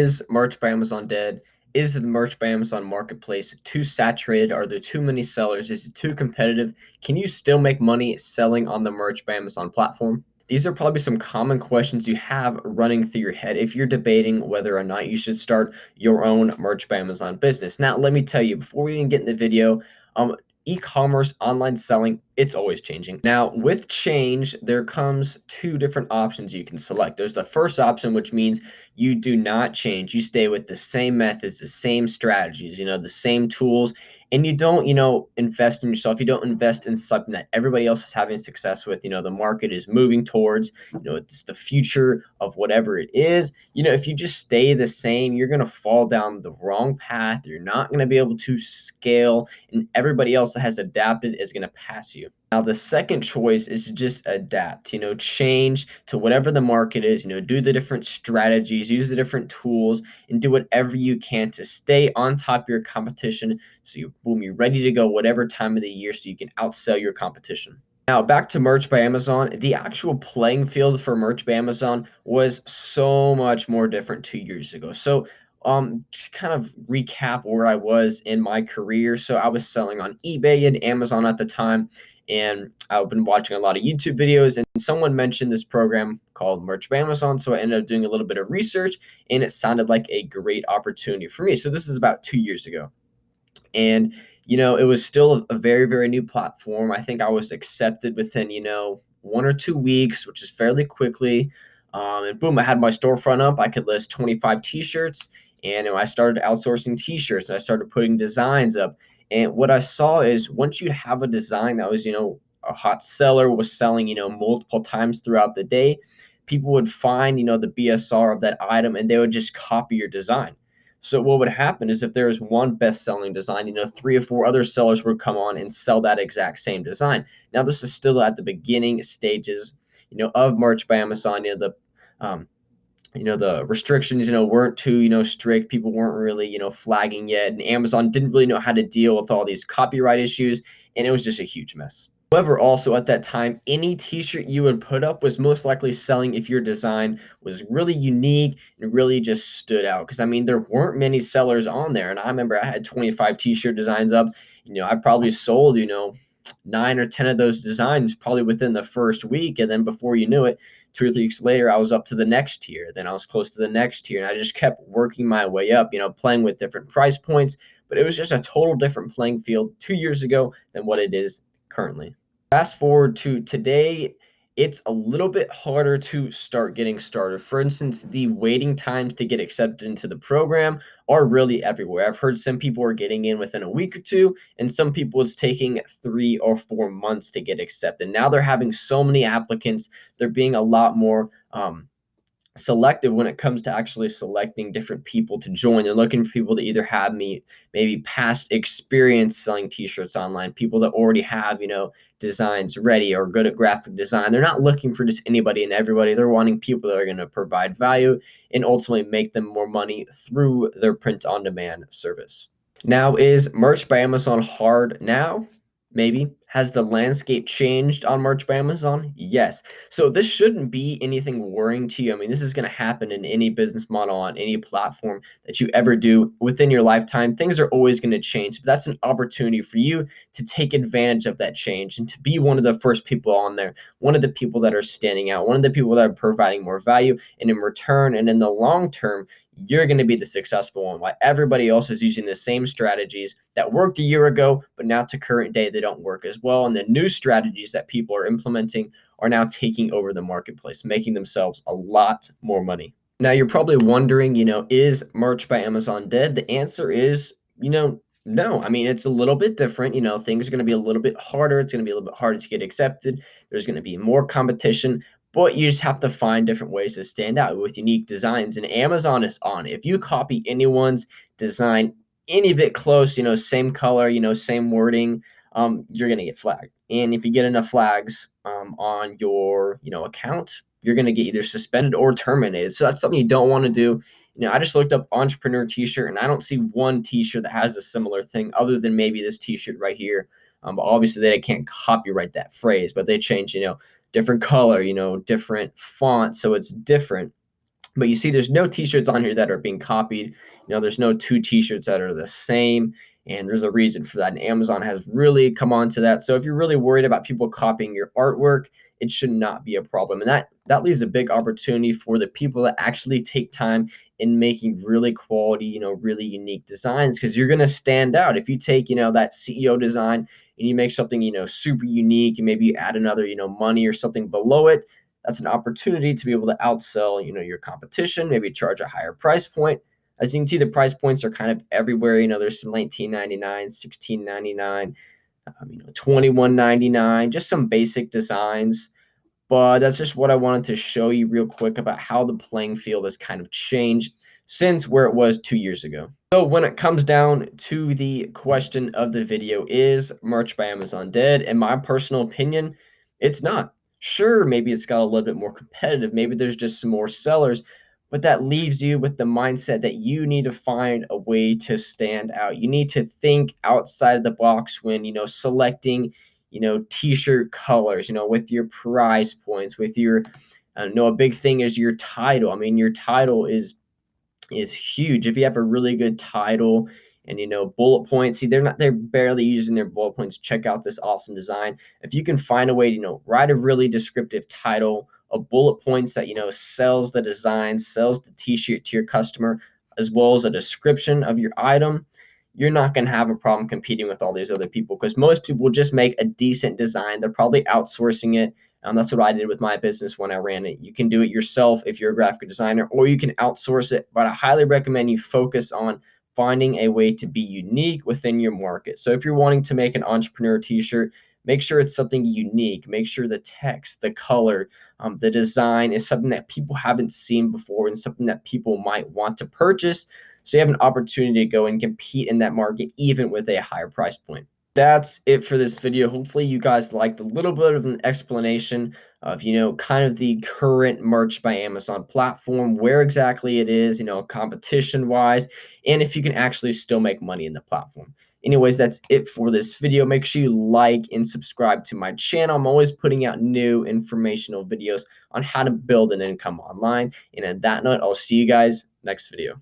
Is Merch by Amazon dead? Is the Merch by Amazon marketplace too saturated? Are there too many sellers? Is it too competitive? Can you still make money selling on the Merch by Amazon platform? These are probably some common questions you have running through your head if you're debating whether or not you should start your own Merch by Amazon business. Now, let me tell you, before we even get in the video, e-commerce, online selling, it's always changing. Now, with change, there comes two different options you can select. There's the first option, which means you do not change. You stay with the same methods, the same strategies, the same tools, and you don't, invest in yourself. You don't invest in something that everybody else is having success with. The market is moving towards, it's the future of whatever it is. If you just stay the same, you're going to fall down the wrong path. You're not going to be able to scale, and everybody else that has adapted is going to pass you. Now, the second choice is to just adapt, change to whatever the market is, do the different strategies, use the different tools, and do whatever you can to stay on top of your competition so you're ready to go whatever time of the year so you can outsell your competition. Now, back to Merch by Amazon. The actual playing field for Merch by Amazon was so much more different 2 years ago. So, just kind of recap where I was in my career. So, I was selling on eBay and Amazon at the time, and I've been watching a lot of YouTube videos, and someone mentioned this program called Merch by Amazon. So, I ended up doing a little bit of research, and it sounded like a great opportunity for me. So, this is about 2 years ago. And it was still a very, very new platform. I think I was accepted within 1 or 2 weeks, which is fairly quickly. And boom, I had my storefront up. I could list 25 t-shirts, and I started outsourcing t-shirts. I started putting designs up, and what I saw is once you have a design that was a hot seller, was selling multiple times throughout the day, people would find the BSR of that item, and they would just copy your design. So what would happen is if there was one best-selling design, 3 or 4 other sellers would come on and sell that exact same design. Now, this is still at the beginning stages, of Merch by Amazon. Um, the restrictions, weren't too, strict. People weren't really, flagging yet, and Amazon didn't really know how to deal with all these copyright issues, and it was just a huge mess. However, also at that time, any t-shirt you would put up was most likely selling if your design was really unique and really just stood out. Because, there weren't many sellers on there. And I remember I had 25 t-shirt designs up. I probably sold, 9 or 10 of those designs probably within the first week. And then before you knew it, 2 or 3 weeks later, I was up to the next tier. Then I was close to the next tier. And I just kept working my way up, playing with different price points. But it was just a total different playing field 2 years ago than what it is currently. Fast forward to today, it's a little bit harder to start getting started. For instance, the waiting times to get accepted into the program are really everywhere. I've heard some people are getting in within a week or two, and some people it's taking 3 or 4 months to get accepted. Now they're having so many applicants, they're being a lot more selective when it comes to actually selecting different people to join. They're looking for people to either have maybe past experience selling t-shirts online, people that already have, designs ready or good at graphic design. They're not looking for just anybody and everybody. They're wanting people that are going to provide value and ultimately make them more money through their print on demand service. Now, is Merch by Amazon hard now? Maybe. Has the landscape changed on Merch by Amazon? Yes. So this shouldn't be anything worrying to you. This is going to happen in any business model on any platform that you ever do within your lifetime. Things are always going to change, but that's an opportunity for you to take advantage of that change and to be one of the first people on there, one of the people that are standing out, one of the people that are providing more value. And in return and in the long term, you're going to be the successful one while everybody else is using the same strategies that worked a year ago, but now to current day, they don't work as well. And the new strategies that people are implementing are now taking over the marketplace, making themselves a lot more money. Now, you're probably wondering, is Merch by Amazon dead? The answer is, no. It's a little bit different. Things are going to be a little bit harder. It's going to be a little bit harder to get accepted. There's going to be more competition, but you just have to find different ways to stand out with unique designs. And Amazon is on it. If you copy anyone's design any bit close, same color, same wording, you're going to get flagged. And if you get enough flags on your, account, you're going to get either suspended or terminated. So that's something you don't want to do. I just looked up entrepreneur t-shirt, and I don't see one t-shirt that has a similar thing other than maybe this t-shirt right here. But obviously they can't copyright that phrase, but they change, different color, different font, so it's different. But you see, there's no t-shirts on here that are being copied. There's no two t-shirts that are the same, and there's a reason for that. And Amazon has really come on to that. So if you're really worried about people copying your artwork, it should not be a problem. And that leaves a big opportunity for the people that actually take time in making really quality, really unique designs, because you're going to stand out. If you take, that CEO design and you make something, super unique, and maybe you add another, money or something below it, that's an opportunity to be able to outsell, your competition, maybe charge a higher price point. As you can see, the price points are kind of everywhere. There's some 19.99, 16.99, 21.99, just some basic designs. But that's just what I wanted to show you real quick about how the playing field has kind of changed since where it was 2 years ago. So when it comes down to the question of the video, is merch by Amazon dead? In my personal opinion, it's not. Sure, maybe it's got a little bit more competitive. Maybe there's just some more sellers, but that leaves you with the mindset that you need to find a way to stand out. You need to think outside of the box when, selecting, t-shirt colors, with your price points, with your, a big thing is your title. I mean, your title is huge. If you have a really good title and bullet points, see, they're barely using their bullet points. Check out this awesome design. If you can find a way to write a really descriptive title, a bullet points that sells the design, sells the t-shirt to your customer, as well as a description of your item, you're not going to have a problem competing with all these other people, because most people will just make a decent design. They're probably outsourcing it. That's what I did with my business when I ran it. You can do it yourself if you're a graphic designer, or you can outsource it. But I highly recommend you focus on finding a way to be unique within your market. So if you're wanting to make an entrepreneur t-shirt, make sure it's something unique. Make sure the text, the color, the design is something that people haven't seen before and something that people might want to purchase. So you have an opportunity to go and compete in that market, even with a higher price point. That's it for this video. Hopefully you guys liked a little bit of an explanation of, kind of the current merch by Amazon platform, where exactly it is, competition wise, and if you can actually still make money in the platform. Anyways, that's it for this video. Make sure you like and subscribe to my channel. I'm always putting out new informational videos on how to build an income online. And on that note, I'll see you guys next video.